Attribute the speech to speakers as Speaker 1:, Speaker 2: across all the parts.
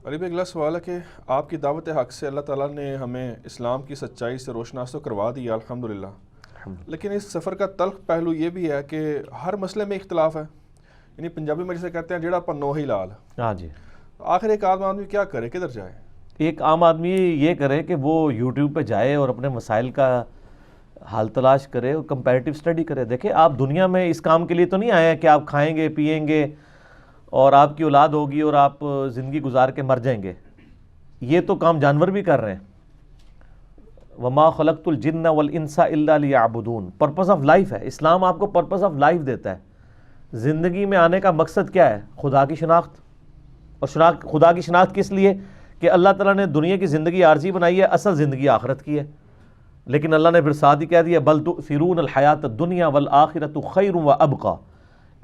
Speaker 1: علی بھائی اگلا سوال ہے کہ آپ کی دعوت حق سے اللہ تعالیٰ نے ہمیں اسلام کی سچائی سے روشناس تو کروا دیا الحمدللہ، لیکن اس سفر کا تلخ پہلو یہ بھی ہے کہ ہر مسئلے میں اختلاف ہے، یعنی پنجابی میں جسے کہتے ہیں جیڑا پنو ہی لال۔
Speaker 2: ہاں جی،
Speaker 1: آخر ایک عام آدمی کیا کرے، کدھر جائے؟
Speaker 2: ایک عام آدمی یہ کرے کہ وہ یوٹیوب پہ جائے اور اپنے مسائل کا حل تلاش کرے اور کمپیریٹیو اسٹڈی کرے۔ دیکھیں آپ دنیا میں اس کام کے لیے تو نہیں آئے ہیں کہ آپ کھائیں گے پیئیں گے اور آپ کی اولاد ہوگی اور آپ زندگی گزار کے مر جائیں گے، یہ تو کام جانور بھی کر رہے ہیں۔ وما خلقت الجن والانس الا لیعبدون، پرپس آف لائف ہے اسلام، آپ کو پرپس آف لائف دیتا ہے۔ زندگی میں آنے کا مقصد کیا ہے؟ خدا کی شناخت، اور خدا کی شناخت کس لیے؟ کہ اللہ تعالیٰ نے دنیا کی زندگی عارضی بنائی ہے، اصل زندگی آخرت کی ہے۔ لیکن اللہ نے پھر ساتھ ہی کہہ دیا بل تؤثرون الحیات الدنیا والآخرۃ خیر وابقی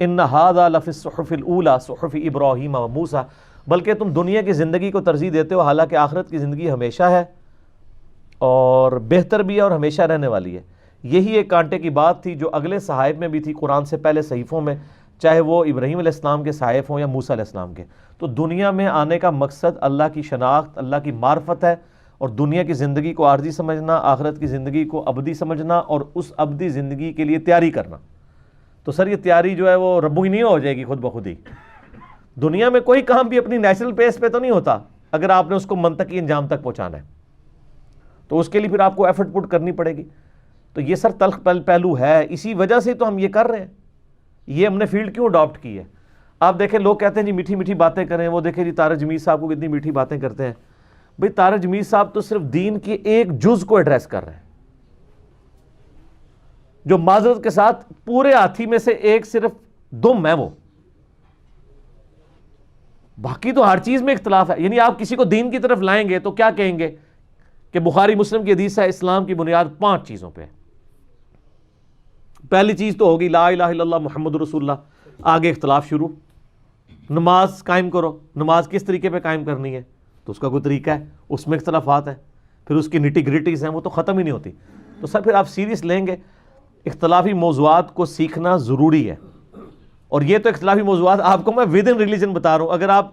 Speaker 2: ان ھذا لفی الصحف الاولی صحف ابراہیم وموسیٰ، بلکہ تم دنیا کی زندگی کو ترجیح دیتے ہو حالانکہ آخرت کی زندگی ہمیشہ ہے اور بہتر بھی ہے اور ہمیشہ رہنے والی ہے۔ یہی ایک کانٹے کی بات تھی جو اگلے صحائف میں بھی تھی، قرآن سے پہلے صحیفوں میں، چاہے وہ ابراہیم علیہ السلام کے صحائف ہوں یا موسیٰ علیہ السلام کے۔ تو دنیا میں آنے کا مقصد اللہ کی شناخت، اللہ کی معرفت ہے، اور دنیا کی زندگی کو عارضی سمجھنا، آخرت کی زندگی کو ابدی سمجھنا اور اس ابدی زندگی کے لیے تیاری کرنا۔ تو سر یہ تیاری جو ہے وہ ربو ہی نہیں ہو جائے گی خود بخود ہی۔ دنیا میں کوئی کام بھی اپنی نیچرل پیس پہ تو نہیں ہوتا اگر آپ نے اس کو منطقی انجام تک پہنچانا ہے، تو اس کے لیے پھر آپ کو ایفرٹ پٹ کرنی پڑے گی۔ تو یہ سر تلخ پہلو ہے، اسی وجہ سے تو ہم یہ کر رہے ہیں، یہ ہم نے فیلڈ کیوں اڈاپٹ کی ہے۔ آپ دیکھیں لوگ کہتے ہیں جی میٹھی میٹھی باتیں کریں، وہ دیکھیں جی طارق جمیل صاحب کو کتنی میٹھی باتیں کرتے ہیں۔ بھئی طارق جمیل صاحب تو صرف دین کے ایک جز کو ایڈریس کر رہے ہیں، جو معذرت کے ساتھ پورے ہاتھی میں سے ایک صرف دم ہے وہ، باقی تو ہر چیز میں اختلاف ہے۔ یعنی آپ کسی کو دین کی طرف لائیں گے تو کیا کہیں گے کہ بخاری مسلم کی حدیث ہے اسلام کی بنیاد 5 چیزوں پہ ہے۔ پہلی چیز تو ہوگی لا الہ الا اللہ محمد رسول اللہ، آگے اختلاف شروع۔ نماز قائم کرو، نماز کس طریقے پہ قائم کرنی ہے تو اس کا کوئی طریقہ ہے، اس میں اختلافات ہیں، پھر اس کی نٹی گریٹیز ہیں وہ تو ختم ہی نہیں ہوتی۔ تو سر پھر آپ سیریس لیں گے، اختلافی موضوعات کو سیکھنا ضروری ہے۔ اور یہ تو اختلافی موضوعات آپ کو میں ود ان ریلیجن بتا رہا ہوں، اگر آپ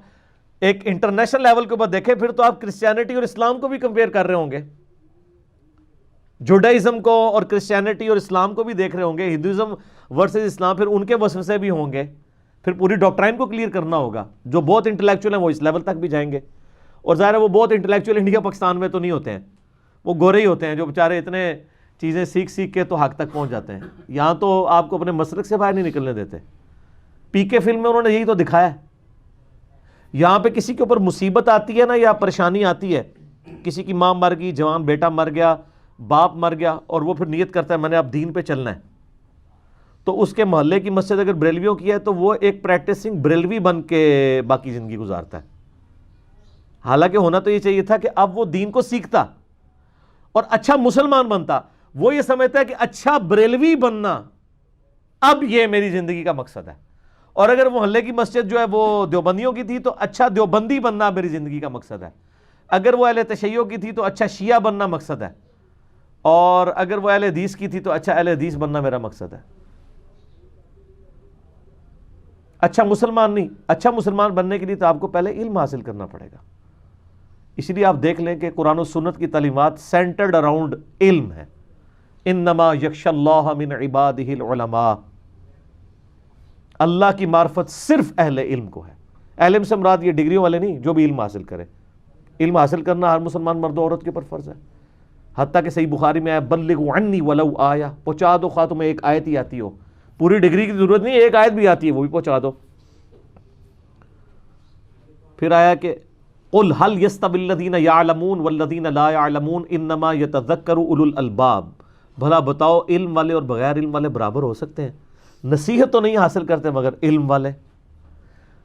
Speaker 2: ایک انٹرنیشنل لیول کے اوپر دیکھیں پھر تو آپ کرسچینٹی اور اسلام کو بھی کمپیئر کر رہے ہوں گے، جوڈائزم کو اور کرسچینٹی اور اسلام کو بھی دیکھ رہے ہوں گے، ہندوازم ورسز اسلام، پھر ان کے وسوسے بھی ہوں گے، پھر پوری ڈاکٹرائن کو کلیئر کرنا ہوگا۔ جو بہت انٹلیکچوئل ہیں وہ اس لیول تک بھی جائیں گے، اور ظاہر ہے وہ بہت انٹلیکچوئل انڈیا پاکستان میں تو نہیں ہوتے ہیں، وہ گورے ہی ہوتے ہیں جو بیچارے اتنے چیزیں سیکھ کے تو حق تک پہنچ جاتے ہیں۔ یہاں تو آپ کو اپنے مسلک سے باہر نہیں نکلنے دیتے۔ پی کے فلم میں انہوں نے یہی تو دکھایا ہے۔ یہاں پہ کسی کے اوپر مصیبت آتی ہے نا یا پریشانی آتی ہے، کسی کی ماں مر گئی، جوان بیٹا مر گیا، باپ مر گیا، اور وہ پھر نیت کرتا ہے میں نے اب دین پہ چلنا ہے، تو اس کے محلے کی مسجد اگر بریلویوں کی ہے تو وہ ایک پریکٹسنگ بریلوی بن کے باقی زندگی گزارتا ہے۔ حالانکہ ہونا تو یہ چاہیے تھا کہ اب وہ دین کو سیکھتا اور اچھا مسلمان بنتا۔ وہ یہ سمجھتا ہے کہ اچھا بریلوی بننا اب یہ میری زندگی کا مقصد ہے، اور اگر محلے کی مسجد جو ہے وہ دیوبندیوں کی تھی تو اچھا دیوبندی بننا میری زندگی کا مقصد ہے، اگر وہ اہل تشیع کی تھی تو اچھا شیعہ بننا مقصد ہے، اور اگر وہ اہل حدیث کی تھی تو اچھا اہل حدیث بننا میرا مقصد ہے۔ اچھا مسلمان نہیں، اچھا مسلمان بننے کے لیے تو آپ کو پہلے علم حاصل کرنا پڑے گا۔ اسی لیے آپ دیکھ لیں کہ قرآن و سنت کی تعلیمات سینٹرڈ اراؤنڈ علم ہے۔ انما یخشی اللہ من عبادہ العلماء، اللہ کی معرفت صرف اہل علم کو ہے۔ اہل علم سے مراد یہ ڈگریوں والے نہیں، جو بھی علم حاصل کرے۔ علم حاصل کرنا ہر مسلمان مرد و عورت کے اوپر فرض ہے، حتیٰ کہ صحیح بخاری میں ہے بلغوا عنی ولو آیہ، پہنچا دو خواہ تمہیں ایک آیت ہی آتی ہو، پوری ڈگری کی ضرورت نہیں، ایک آیت بھی آتی ہے وہ بھی پہنچا دو۔ پھر آیا کہ قل هل يستوي الذين يعلمون والذين لا يعلمون انما يتذكر اولو الالباب، بھلا بتاؤ علم والے اور بغیر علم والے برابر ہو سکتے ہیں؟ نصیحت تو نہیں حاصل کرتے مگر علم والے۔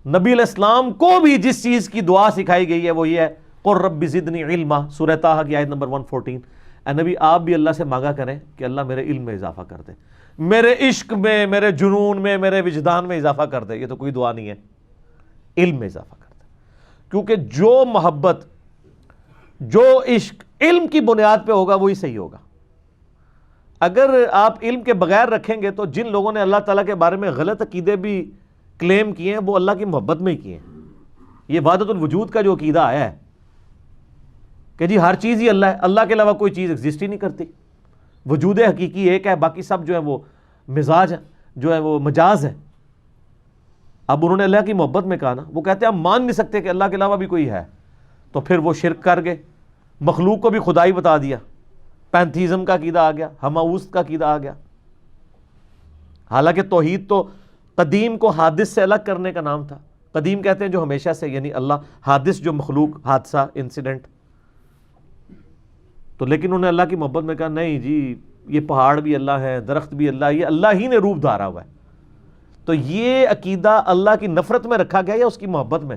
Speaker 2: نبی علیہ السلام کو بھی جس چیز کی دعا سکھائی گئی ہے وہ یہ ہے قل رب زدنی علما، سورہ طٰہٰ کی آیت نمبر 114۔ اے نبی آپ بھی اللہ سے مانگا کریں کہ اللہ میرے علم میں اضافہ کر دے، میرے عشق میں، میرے جنون میں، میرے وجدان میں اضافہ کر دے۔ یہ تو کوئی دعا نہیں ہے، علم میں اضافہ کر دے، کیونکہ جو محبت، جو عشق علم کی بنیاد پہ ہوگا وہی صحیح ہوگا۔ اگر آپ علم کے بغیر رکھیں گے تو جن لوگوں نے اللہ تعالیٰ کے بارے میں غلط عقیدے بھی کلیم کیے ہیں وہ اللہ کی محبت میں ہی کیے ہیں۔ یہ وحدت الوجود کا جو عقیدہ آیا ہے کہ جی ہر چیز ہی اللہ ہے، اللہ کے علاوہ کوئی چیز ایگزسٹ ہی نہیں کرتی، وجود حقیقی ایک ہے، باقی سب جو ہے وہ مزاج ہے، جو ہے وہ مجاز ہے. اب انہوں نے اللہ کی محبت میں کہا نا، وہ کہتے ہیں ہم مان نہیں سکتے کہ اللہ کے علاوہ بھی کوئی ہے، تو پھر وہ شرک کر گئے، مخلوق کو بھی خدائی بتا دیا، پینتھیزم کا عقیدہ آ گیا، ہماؤست کا عقیدہ آ گیا. حالانکہ توحید تو قدیم کو حادث سے الگ کرنے کا نام تھا. قدیم کہتے ہیں جو ہمیشہ سے، یعنی اللہ، حادث جو مخلوق، حادثہ، انسیڈنٹ. تو لیکن انہوں نے اللہ کی محبت میں کہا نہیں جی یہ پہاڑ بھی اللہ ہے، درخت بھی اللہ، یہ اللہ ہی نے روپ دھارا ہوا ہے. تو یہ عقیدہ اللہ کی نفرت میں رکھا گیا یا اس کی محبت میں؟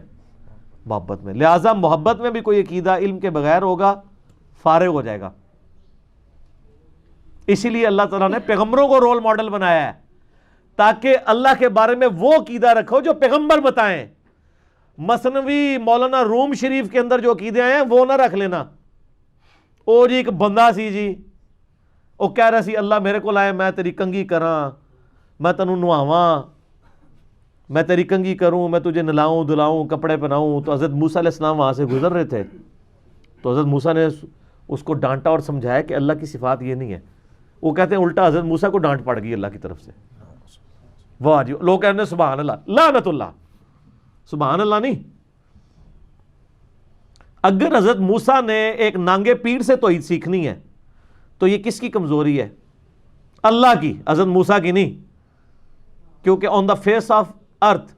Speaker 2: محبت میں. لہٰذا محبت میں بھی کوئی عقیدہ علم کے بغیر ہوگا فارغ ہو جائے گا. اسی لیے اللہ تعالیٰ نے پیغمبروں کو رول ماڈل بنایا ہے تاکہ اللہ کے بارے میں وہ عقیدہ رکھو جو پیغمبر بتائیں. مثنوی مولانا روم شریف کے اندر جو عقیدے آئے ہیں وہ نہ رکھ لینا. او جی ایک بندہ سی جی وہ کہہ رہا سی اللہ میرے کو لائے میں تیری کنگھی کراں، میں تینوں نواواں، میں تیری کنگھی کروں، میں تجھے نلاؤں دلاؤں، کپڑے پہناؤں. تو حضرت موسیٰ علیہ السلام وہاں سے گزر رہے تھے تو حضرت موسیٰ نے اس کو ڈانٹا اور سمجھایا کہ اللہ کی صفات یہ نہیں ہے. وہ کہتے ہیں الٹا حضرت موسیٰ کو ڈانٹ پڑ گئی اللہ کی طرف سے. واہ جی، لوگ کہتے ہیں سبحان اللہ، لعنت اللہ. سبحان اللہ نہیں. اگر حضرت موسیٰ نے ایک نانگے پیر سے توحید سیکھنی ہے تو یہ کس کی کمزوری ہے؟ اللہ کی، حضرت موسیٰ کی نہیں. کیونکہ آن دا فیس آف ارتھ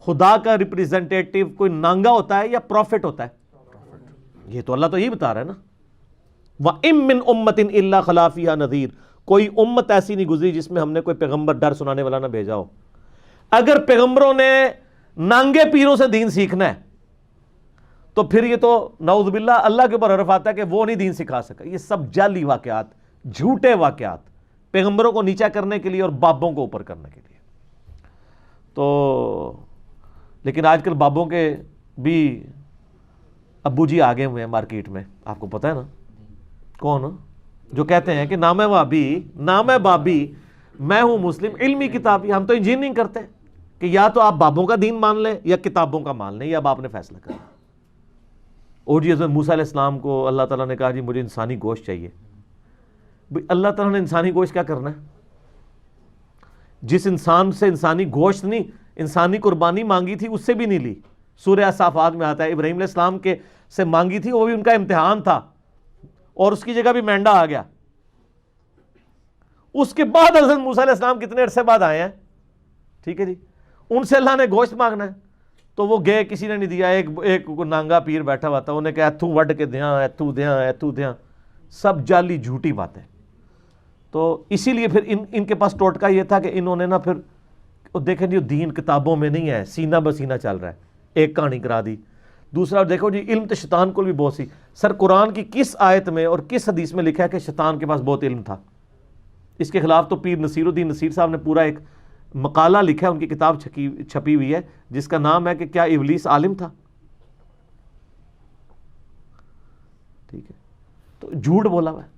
Speaker 2: خدا کا ریپریزنٹیٹو کوئی نانگا ہوتا ہے یا پروفٹ ہوتا ہے؟ یہ تو اللہ تو یہی بتا رہا ہے نا، وَإِن مِّن أُمَّةٍ إِلَّا خَلَا فِيهَا نَذِيرٌ. کوئی امت ایسی نہیں گزری جس میں ہم نے کوئی پیغمبر ڈر سنانے والا نہ بھیجا ہو. اگر پیغمبروں نے نانگے پیروں سے دین سیکھنا ہے تو پھر یہ تو نعوذ باللہ اللہ کے اوپر عرف آتا ہے کہ وہ نہیں دین سکھا سکا. یہ سب جعلی واقعات، جھوٹے واقعات، پیغمبروں کو نیچا کرنے کے لیے اور بابوں کو اوپر کرنے کے لیے. تو لیکن آج کل بابوں کے بھی ابو جی آگے ہوئے ہیں مارکیٹ میں، آپ کو پتہ ہے نا کون؟ جو کہتے ہیں کہ نام ہے وابی، نام ہے بابی، میں ہوں مسلم، علمی کتابی. ہم تو انجینئرنگ کرتے ہیں کہ یا تو آپ بابوں کا دین مان لیں یا کتابوں کا مان لیں، یا اب آپ نے فیصلہ کرنا. اور جی حضرت موسیٰ علیہ السلام کو اللہ تعالیٰ نے کہا جی مجھے انسانی گوشت چاہیے. بھئی اللہ تعالیٰ نے انسانی گوشت کیا کرنا ہے؟ جس انسان سے انسانی گوشت نہیں، انسانی قربانی مانگی تھی اس سے بھی نہیں لی. سورہ صافات میں آتا ہے ابراہیم علیہ السلام کے سے مانگی تھی، وہ بھی ان کا امتحان تھا اور اس کی جگہ بھی مینڈا آ گیا. اس کے بعد حضرت موسیٰ علیہ السلام کتنے عرصے بعد آئے ہیں، ٹھیک ہے جی، ان سے اللہ نے گوشت مانگنا ہے تو وہ گئے، کسی نے نہیں دیا. ایک نانگا پیر بیٹھا ہوا تھا، انہوں نے کہا ایتھو وڈ کے دیاں، ایتھو دیاں، ایتھو دیاں. سب جعلی جھوٹی باتیں. تو اسی لیے پھر ان کے پاس ٹوٹکا یہ تھا کہ انہوں نے نا پھر دیکھیں جی دین کتابوں میں نہیں ہے، سینہ بسینہ چل رہا ہے. ایک کہانی کرا دی. دوسرا دیکھو جی علم تو شیطان کو بھی بہت سی. سر قرآن کی کس آیت میں اور کس حدیث میں لکھا ہے کہ شیطان کے پاس بہت علم تھا؟ اس کے خلاف تو پیر نصیر الدین نصیر صاحب نے پورا ایک مقالہ لکھا ہے، ان کی کتاب چھپی ہوئی ہے جس کا نام ہے کہ کیا ابلیس عالم تھا؟ ٹھیک ہے، تو جھوٹ بولا ہوا ہے.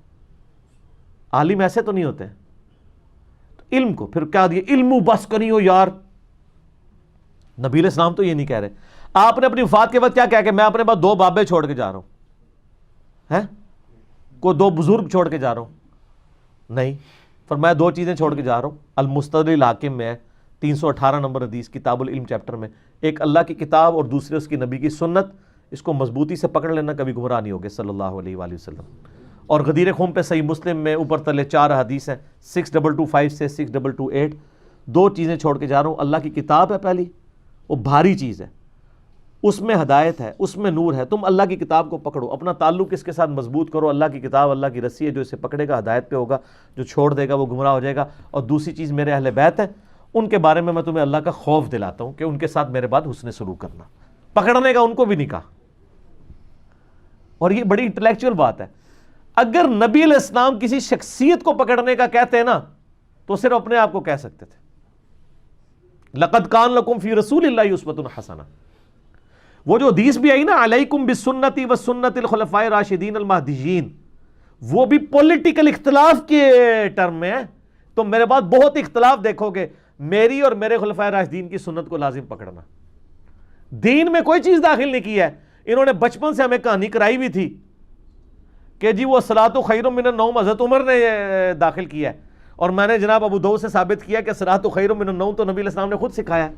Speaker 2: عالم ایسے تو نہیں ہوتے ہیں. تو علم کو پھر کیا دیا؟ علم بس کنی ہو یار. نبی علیہ السلام تو یہ نہیں کہہ رہے. آپ نے اپنی وفات کے وقت کیا کہا کہ میں اپنے پاس 2 بابے چھوڑ کے جا رہا ہوں، ہے کوئی 2 بزرگ چھوڑ کے جا رہا ہوں؟ نہیں، فرمایا 2 چیزیں چھوڑ کے جا رہا ہوں. المستدرک الحاکم میں ہے 318 نمبر حدیث، کتاب العلم چیپٹر میں. ایک اللہ کی کتاب اور دوسرے اس کی نبی کی سنت. اس کو مضبوطی سے پکڑ لینا، کبھی گمراہ نہیں ہوگے صلی اللہ علیہ وآلہ وسلم. اور غدیر خم پہ صحیح مسلم میں اوپر تلے 4 حدیث ہیں، 6225 سے 6228. 2 چیزیں چھوڑ کے جا رہا ہوں. اللہ کی کتاب ہے پہلی، وہ بھاری چیز ہے، اس میں ہدایت ہے، اس میں نور ہے. تم اللہ کی کتاب کو پکڑو، اپنا تعلق اس کے ساتھ مضبوط کرو. اللہ کی کتاب اللہ کی رسی ہے، جو اسے پکڑے گا ہدایت پہ ہوگا، جو چھوڑ دے گا وہ گمراہ ہو جائے گا. اور دوسری چیز میرے اہل بیت ہیں، ان کے بارے میں تمہیں اللہ کا خوف دلاتا ہوں کہ ان کے ساتھ میرے بعد حسن سلوک کرنا. پکڑنے کا ان کو بھی نہیں کہا. اور یہ بڑی انٹلیکچوئل بات ہے. اگر نبی علیہ السلام کسی شخصیت کو پکڑنے کا کہتے ہیں نا تو صرف اپنے آپ کو کہہ سکتے تھے. لقد کان لکم فی رسول اللہ اسوۃ حسنہ. وہ جو حدیث بھی آئی نا علیکم بسنتی وسنت الخلفاء الراشدین المہدیین، وہ بھی پولیٹیکل اختلاف کے ٹرم میں ہے. تو میرے بعد بہت اختلاف دیکھو گے، میری اور میرے خلفاء راشدین کی سنت کو لازم پکڑنا. دین میں کوئی چیز داخل نہیں کی ہے. انہوں نے بچپن سے ہمیں کہانی کرائی ہوئی تھی کہ جی وہ صلاۃ خیر من النوم حضرت عمر نے داخل کیا ہے, اور میں نے جناب ابو داؤد سے ثابت کیا کہ صلاۃ خیر من النوم تو نبی علیہ السلام نے خود سکھایا.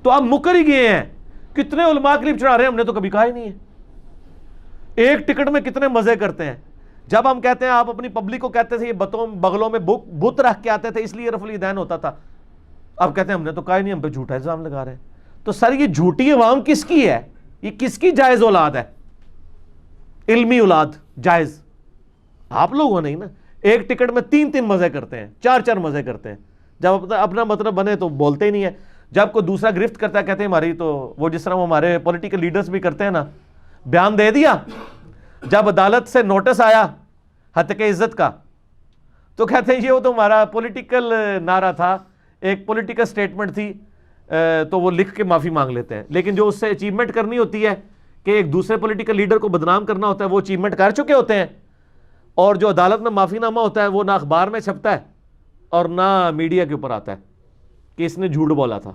Speaker 2: تو آپ مکر ہی گئے ہیں. کتنے علماء کلپ چڑھا رہے ہیں, ہم نے تو کبھی کہا ہی نہیں ہے. ایک ٹکٹ میں کتنے مزے کرتے ہیں. جب ہم کہتے ہیں آپ اپنی پبلک کو کہتے تھے یہ بغلوں میں بت رکھ کے آتے تھے اس لیے رفع الیدین ہوتا تھا, اب کہتے ہیں ہم نے تو کہا ہی نہیں, ہم پہ جھوٹا الزام لگا رہے ہیں. تو سر یہ جھوٹی عوام کس کی ہے؟ یہ کس کی جائز اولاد ہے؟ علمی اولاد جائز آپ لوگوں نہیں نا. ایک ٹکٹ میں 3 مزے کرتے ہیں, 4 مزے کرتے ہیں. جب اپنا مطلب بنے تو بولتے ہی نہیں ہے. جب کوئی دوسرا گرفت کرتا ہے کہتے ہیں ہماری, تو وہ جس طرح وہ ہمارے پولیٹیکل لیڈرز بھی کرتے ہیں نا, بیان دے دیا, جب عدالت سے نوٹس آیا ہتک عزت کا تو کہتے ہیں یہ وہ تو ہمارا پولیٹیکل نعرہ تھا, ایک پولیٹیکل سٹیٹمنٹ تھی, تو وہ لکھ کے معافی مانگ لیتے ہیں. لیکن جو اس سے اچیومنٹ کرنی ہوتی ہے کہ ایک دوسرے پولیٹیکل لیڈر کو بدنام کرنا ہوتا ہے, وہ اچیومنٹ کر چکے ہوتے ہیں. اور جو عدالت میں معافی نامہ ہوتا ہے وہ نہ اخبار میں چھپتا ہے اور نہ میڈیا کے اوپر آتا ہے کہ اس نے جھوٹ بولا تھا.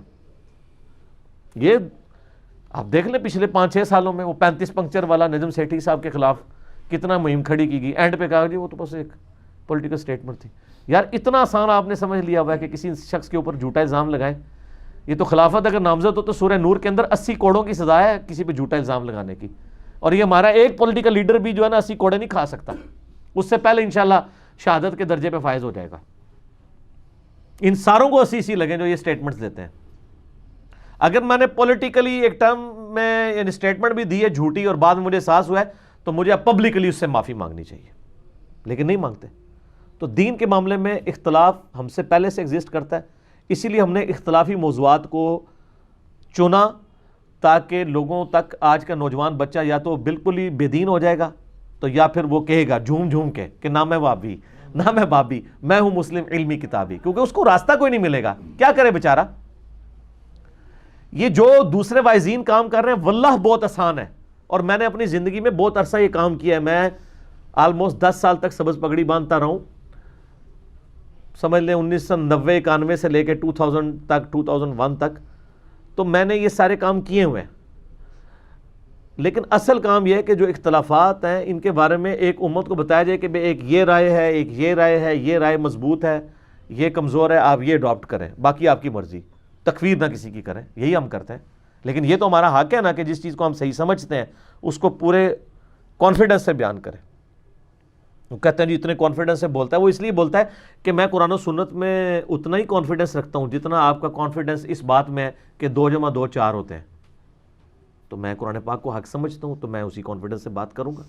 Speaker 2: یہ آپ دیکھ لیں پچھلے 5-6 سالوں میں وہ 35 پنکچر والا نجم سیٹھی صاحب کے خلاف کتنا مہم کھڑی کی گئی. اینڈ پہ کہا جی وہ تو بس ایک پولیٹیکل سٹیٹمنٹ تھی. یار اتنا آسان آپ نے سمجھ لیا ہوا ہے کہ کسی شخص کے اوپر جھوٹا الزام لگائیں. یہ تو خلافت اگر نامزد ہو تو سورہ نور کے اندر 80 کوڑوں کی سزا ہے کسی پہ جھوٹا الزام لگانے کی. اور یہ ہمارا ایک پولیٹیکل لیڈر بھی جو ہے نا 80 کوڑے نہیں کھا سکتا, اس سے پہلے انشاءاللہ شہادت کے درجے پہ فائز ہو جائے گا. ان ساروں کو 80 لگیں جو یہ سٹیٹمنٹس دیتے ہیں. اگر میں نے پولیٹیکلی ایک ٹرم میں یعنی سٹیٹمنٹ بھی دی ہے جھوٹی اور بعد میں مجھے احساس ہوا ہے تو مجھے اب پبلکلی اس سے معافی مانگنی چاہیے, لیکن نہیں مانگتے. تو دین کے معاملے میں اختلاف ہم سے پہلے سے ایگزسٹ کرتا ہے, اسی لیے ہم نے اختلافی موضوعات کو چنا تاکہ لوگوں تک آج کا نوجوان بچہ یا تو بالکل ہی بے دین ہو جائے گا تو یا پھر وہ کہے گا جھوم جھوم کے کہ نہ میں وابی نہ میں بابی, میں ہوں مسلم علمی کتابی, کیونکہ اس کو راستہ کوئی نہیں ملے گا. کیا کرے بیچارہ؟ یہ جو دوسرے وائزین کام کر رہے ہیں واللہ بہت آسان ہے, اور میں نے اپنی زندگی میں بہت عرصہ یہ کام کیا ہے. میں آلموسٹ 10 سال تک سبز پگڑی باندھتا رہا ہوں, سمجھ لیں 1990-91 سے لے کے 2000 تک 2001 تک, تو میں نے یہ سارے کام کیے ہوئے ہیں. لیکن اصل کام یہ ہے کہ جو اختلافات ہیں ان کے بارے میں ایک امت کو بتایا جائے کہ ایک یہ رائے ہے, ایک یہ رائے ہے, یہ رائے مضبوط ہے, یہ کمزور ہے, آپ یہ اڈاپٹ کریں, باقی آپ کی مرضی, تکفیر نہ کسی کی کریں. یہی ہم کرتے ہیں. لیکن یہ تو ہمارا حق ہے نا کہ جس چیز کو ہم صحیح سمجھتے ہیں اس کو پورے کانفیڈنس سے بیان کریں. وہ کہتے ہیں جی اتنے کانفیڈنس سے بولتا ہے, وہ اس لیے بولتا ہے کہ میں قرآن و سنت میں اتنا ہی کانفیڈنس رکھتا ہوں جتنا آپ کا کانفیڈنس اس بات میں ہے کہ 2 + 2 4 ہوتے ہیں. تو میں قرآن پاک کو حق سمجھتا ہوں تو میں اسی کانفیڈنس سے بات کروں گا.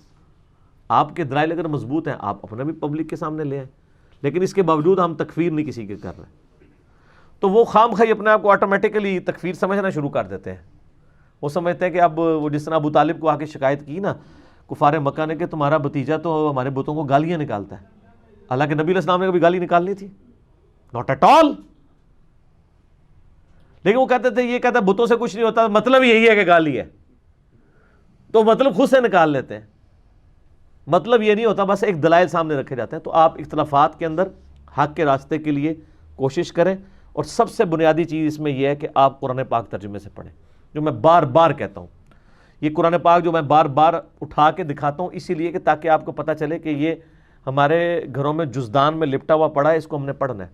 Speaker 2: آپ کے دلائل اگر مضبوط ہیں آپ اپنا بھی پبلک کے سامنے لے آئیں, لیکن اس کے باوجود ہم تکفیر نہیں کسی کے کر رہے تو وہ خام خواہ اپنے آپ کو آٹومیٹکلی تکفیر سمجھنا شروع کر دیتے ہیں. وہ سمجھتے ہیں کہ اب وہ جس طرح ابو طالب کو آ کے شکایت کی نا کفار مکہ نے کہ تمہارا بھتیجا تو ہمارے بتوں کو گالیاں نکالتا ہے, حالانکہ نبی علیہ السلام نے کبھی گالی نکالنی تھی؟ Not at all. لیکن وہ کہتے تھے یہ کہتا ہے بتوں سے کچھ نہیں ہوتا, مطلب یہی ہے کہ گالی ہے, تو مطلب خود سے نکال لیتے ہیں. مطلب یہ نہیں ہوتا, بس ایک دلائل سامنے رکھے جاتے ہیں. تو آپ اختلافات کے اندر حق کے راستے کے لیے کوشش کریں, اور سب سے بنیادی چیز اس میں یہ ہے کہ آپ قرآن پاک ترجمے سے پڑھیں, جو میں بار بار کہتا ہوں. یہ قرآن پاک جو میں بار بار اٹھا کے دکھاتا ہوں اسی لیے کہ تاکہ آپ کو پتہ چلے کہ یہ ہمارے گھروں میں جزدان میں لپٹا ہوا پڑا ہے, اس کو ہم نے پڑھنا ہے.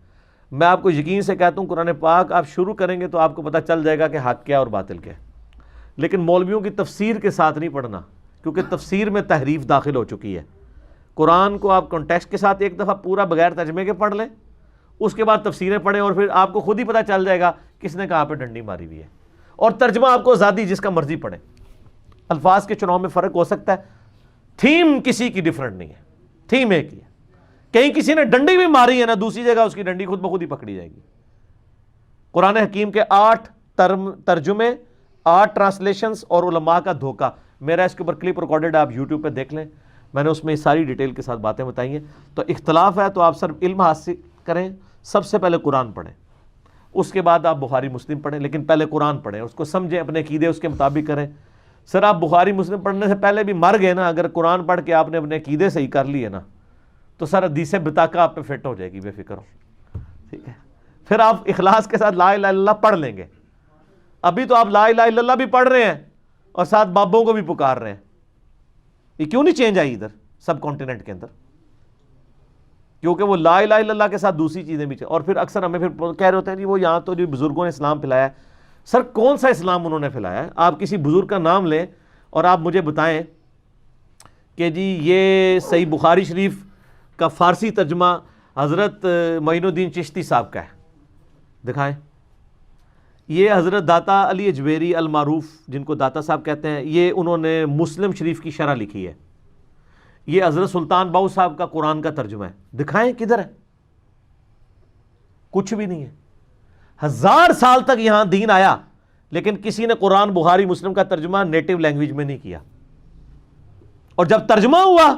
Speaker 2: میں آپ کو یقین سے کہتا ہوں قرآن پاک آپ شروع کریں گے تو آپ کو پتہ چل جائے گا کہ حق کیا اور باطل کیا ہے. لیکن مولویوں کی تفسیر کے ساتھ نہیں پڑھنا, کیونکہ تفسیر میں تحریف داخل ہو چکی ہے. قرآن کو آپ کانٹیکسٹ کے ساتھ ایک دفعہ پورا بغیر ترجمے کے پڑھ لیں, اس کے بعد تفسیریں پڑھیں, اور پھر آپ کو خود ہی پتہ چل جائے گا کس نے کہاں پہ ڈنڈی ماری ہوئی ہے. اور ترجمہ آپ کو آزادی جس کا مرضی پڑھیں, الفاظ کے چناؤ میں فرق ہو سکتا ہے, تھیم کسی کی ڈیفرنٹ نہیں ہے, تھیم ایک ہی ہے. کہیں کسی نے ڈنڈی بھی ماری ہے نا, دوسری جگہ اس کی ڈنڈی خود بخود ہی پکڑی جائے گی. قرآن حکیم کے 8 ترجمے, 8 ٹرانسلیشنز اور علماء کا دھوکہ. میرا اس کے اوپر کلپ ریکارڈڈ آپ یوٹیوب پہ دیکھ لیں, میں نے اس میں ساری ڈیٹیل کے ساتھ باتیں بتائی ہیں. تو اختلاف ہے تو آپ صرف علم حاصل کریں, سب سے پہلے قرآن پڑھیں, اس کے بعد آپ بخاری مسلم پڑھیں, لیکن پہلے قرآن پڑھیں, اس کو سمجھیں, اپنے عقیدے اس کے مطابق کریں. سر آپ بخاری مسلم پڑھنے سے پہلے بھی مر گئے نا, اگر قرآن پڑھ کے آپ نے اپنے عقیدے صحیح کر لیے نا تو سر حدیث بطاقہ آپ پہ فٹ ہو جائے گی, بے فکر ہو. ٹھیک ہے, پھر آپ اخلاص کے ساتھ لا الہ الا اللہ پڑھ لیں گے. ابھی تو آپ لا الہ الا اللہ بھی پڑھ رہے ہیں اور ساتھ بابوں کو بھی پکار رہے ہیں. یہ کیوں نہیں چینج آئی ادھر سب کانٹیننٹ کے اندر؟ کیونکہ وہ لا الہ الا اللہ کے ساتھ دوسری چیزیں بھی اور پھر اکثر ہمیں پھر کہہ رہے ہوتے ہیں جی وہ یہاں تو جو بزرگوں نے اسلام پھیلایا ہے. سر کون سا اسلام انہوں نے پھیلایا ہے؟ آپ کسی بزرگ کا نام لیں اور آپ مجھے بتائیں کہ جی یہ صحیح بخاری شریف کا فارسی ترجمہ حضرت معین الدین چشتی صاحب کا ہے، دکھائیں. یہ حضرت داتا علی اجویری المعروف جن کو داتا صاحب کہتے ہیں، یہ انہوں نے مسلم شریف کی شرح لکھی ہے. یہ حضرت سلطان باؤ صاحب کا قرآن کا ترجمہ ہے، دکھائیں کدھر ہے؟ کچھ بھی نہیں ہے. 1000 سال تک یہاں دین آیا لیکن کسی نے قرآن بخاری مسلم کا ترجمہ نیٹو لینگویج میں نہیں کیا. اور جب ترجمہ ہوا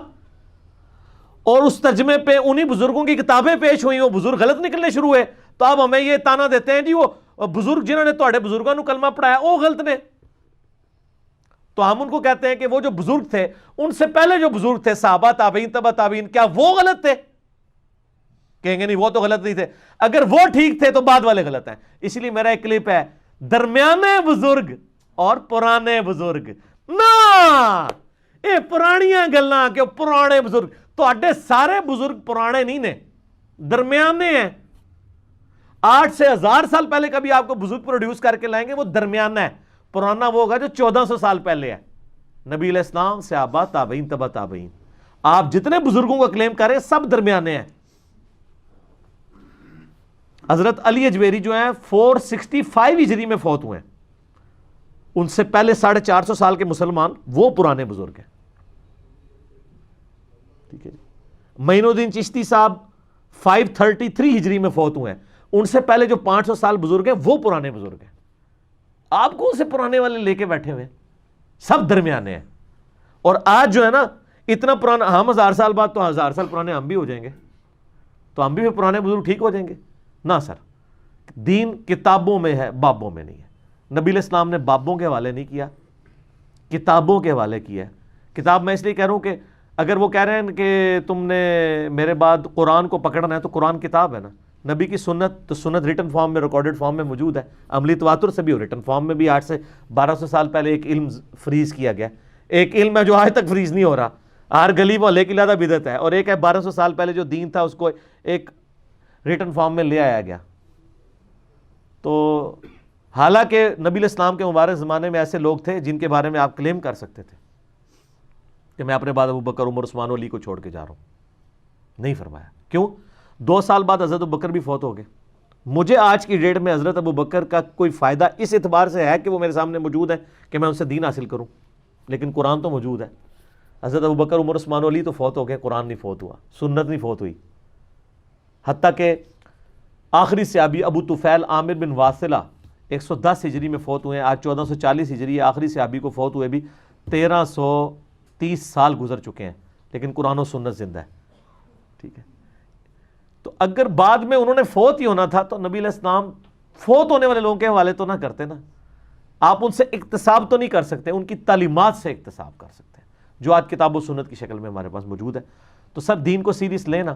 Speaker 2: اور اس ترجمے پہ انہی بزرگوں کی کتابیں پیش ہوئی، وہ بزرگ غلط نکلنے شروع ہوئے، تو اب ہمیں یہ تانا دیتے ہیں جی وہ بزرگ جنہوں نے تہاڈے بزرگوں کو کلمہ پڑھایا وہ غلط نے. تو ہم ان کو کہتے ہیں کہ وہ جو بزرگ تھے ان سے پہلے جو بزرگ تھے صحابہ تابعین تبع تابعین، کیا وہ غلط تھے؟ کہیں گے نہیں وہ تو غلط نہیں تھے. اگر وہ ٹھیک تھے تو بعد والے غلط ہیں. اسی لیے میرا ایک کلپ ہے درمیانے بزرگ اور پرانے بزرگ. نا اے پرانیاں گلاں کہ پرانے بزرگ، تہاڈے سارے بزرگ پرانے نہیں نے، درمیانے ہیں. 8 سے 1000 سال پہلے کبھی آپ کو بزرگ پروڈیوس کر کے لائیں گے وہ درمیانہ ہے. پرانا وہ ہوگا جو 1400 سال پہلے ہے. نبی علیہ السلام، صحابہ، تابعین تبع تابعین، آپ جتنے بزرگوں کو کلیم کریں سب درمیانے ہیں. حضرت علی اجویری جو ہیں 465 ہجری میں فوت ہوئے ہیں. ان سے پہلے 450 سال کے مسلمان وہ پرانے بزرگ ہیں. ٹھیک ہے جی. معین الدین چشتی صاحب 533 ہجری میں فوت ہوئے ہیں. ان سے پہلے جو 500 سال بزرگ ہیں وہ پرانے بزرگ ہیں. آپ کون سے پرانے والے لے کے بیٹھے ہوئے؟ سب درمیانے ہیں. اور آج جو ہے نا اتنا پرانا، ہم 1000 سال بعد تو 1000 سال پرانے ہم بھی ہو جائیں گے، تو ہم بھی پرانے بزرگ ٹھیک ہو جائیں گے. نہ سر، دین کتابوں میں ہے، بابوں میں نہیں ہے. نبی علیہ السلام نے بابوں کے حوالے نہیں کیا، کتابوں کے حوالے کیا ہے. کتاب میں اس لیے کہہ رہا ہوں کہ اگر وہ کہہ رہے ہیں کہ تم نے میرے بعد قرآن کو پکڑنا ہے تو قرآن کتاب ہے نا. نبی کی سنت تو سنت ریٹن فارم میں، ریکارڈڈ فارم میں موجود ہے. عملی تواتر سے بھی اور ریٹن فارم میں بھی. 8 سے 1200 سال پہلے ایک علم فریز کیا گیا، ایک علم ہے جو آج تک فریز نہیں ہو رہا، ہر گلی محلے کی لادہ بدعت ہے. اور ایک ہے 1200 سال پہلے جو دین تھا اس کو ایک ریٹن فارم میں لے آیا گیا. تو حالانکہ نبی علیہ السلام کے مبارک زمانے میں ایسے لوگ تھے جن کے بارے میں آپ کلیم کر سکتے تھے کہ میں اپنے بعد ابوبکر، عمر، عثمان و علی کو چھوڑ کے جا رہا ہوں. نہیں فرمایا. کیوں؟ 2 سال بعد حضرت ابوبکر بھی فوت ہو گئے. مجھے آج کی ڈیٹ میں حضرت ابوبکر کا کوئی فائدہ اس اعتبار سے ہے کہ وہ میرے سامنے موجود ہے کہ میں ان سے دین حاصل کروں، لیکن قرآن تو موجود ہے. حضرت ابوبکر، عمر، عثمان و علی تو فوت ہو گئے، قرآن نہیں فوت ہوا، سنت نہیں فوت ہوئی. حتیٰ کہ آخری صحابی ابو طفیل عامر بن واصلہ 110 ہجری میں فوت ہوئے ہیں. آج 1440 ہجری ہے. آخری صحابی کو فوت ہوئے بھی 1330 سال گزر چکے ہیں، لیکن قرآن و سنت زندہ ہے. ٹھیک ہے. تو اگر بعد میں انہوں نے فوت ہی ہونا تھا تو نبی علیہ السلام فوت ہونے والے لوگوں کے حوالے تو نہ کرتے نا. آپ ان سے اکتساب تو نہیں کر سکتے، ان کی تعلیمات سے اکتساب کر سکتے ہیں جو آج کتاب و سنت کی شکل میں ہمارے پاس موجود ہے. تو سب دین کو سیریس لینا.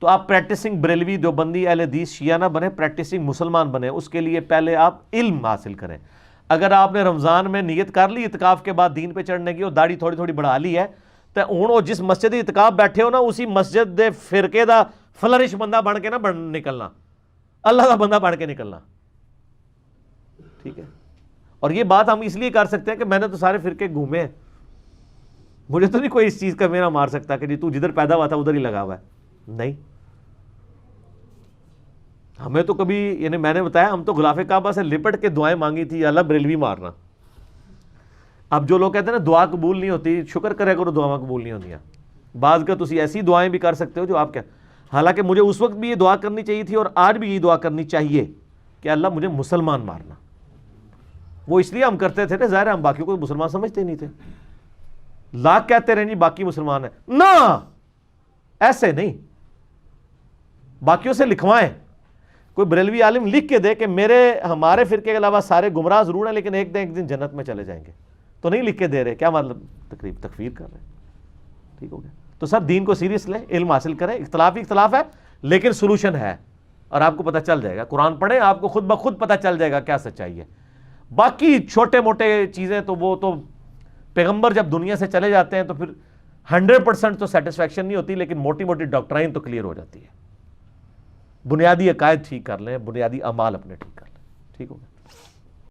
Speaker 2: تو آپ پریکٹسنگ بریلوی، دیوبندی، اہل حدیث، شیعہ نہ بنے، پریکٹسنگ مسلمان بنے. اس کے لیے پہلے آپ علم حاصل کریں. اگر آپ نے رمضان میں نیت کر لی اعتکاف کے بعد دین پہ چڑھنے کی اور داڑھی تھوڑی تھوڑی بڑھا لی ہے تو ہوں وہ جس مسجد اعتکاف بیٹھے ہو نا اسی مسجد دے فرقے دا فلرش بندہ بن کے نہ نکلنا، اللہ کا بندہ بن کے نکلنا. ٹھیک ہے. اور یہ بات ہم اس لیے کر سکتے ہیں کہ میں نے تو سارے فرقے گھومے ہیں، مجھے تو نہیں کوئی اس چیز کا میرا مار سکتا کہ جی تو جدھر پیدا ہوا تھا ادھر ہی لگا ہوا ہے. نہیں، ہمیں تو کبھی، یعنی میں نے بتایا ہم تو غلاف کعبہ سے لپٹ کے دعائیں مانگی تھی، اللہ بریلوی مارنا. اب جو لوگ کہتے ہیں نا دعا قبول نہیں ہوتی، شکر کرے کرو دعا قبول نہیں ہوتی. بعض کا تسی ایسی دعائیں بھی کر سکتے ہو جو آپ کیا، حالانکہ مجھے اس وقت بھی یہ دعا کرنی چاہیے تھی اور آج بھی یہ دعا کرنی چاہیے کہ اللہ مجھے مسلمان مارنا. وہ اس لیے ہم کرتے تھے کہ ظاہر ہم باقیوں کو مسلمان سمجھتے نہیں تھے. لاکھ کہتے رہے جی باقی مسلمان ہیں، نہ ایسے نہیں. باقیوں سے لکھوائیں. کوئی بریلوی عالم لکھ کے دے کہ ہمارے فرقے کے علاوہ سارے گمراہ ضرور ہیں لیکن ایک دن جنت میں چلے جائیں گے، تو نہیں لکھ کے دے رہے. کیا مطلب؟ تکفیر کر رہے ہیں. ٹھیک ہو گیا. تو سب دین کو سیریس لیں، علم حاصل کریں. اختلاف ہے لیکن سولوشن ہے اور آپ کو پتہ چل جائے گا. قرآن پڑھیں، آپ کو خود بخود پتہ چل جائے گا کیا سچائی ہے. باقی چھوٹے موٹے چیزیں تو وہ تو پیغمبر جب دنیا سے چلے جاتے ہیں تو پھر 100% تو سیٹسفیکشن نہیں ہوتی، لیکن موٹی موٹی ڈاکٹرائن تو کلیئر ہو جاتی ہے. بنیادی عقائد ٹھیک کر لیں، بنیادی اعمال اپنے ٹھیک کر لیں، ٹھیک ہوگا.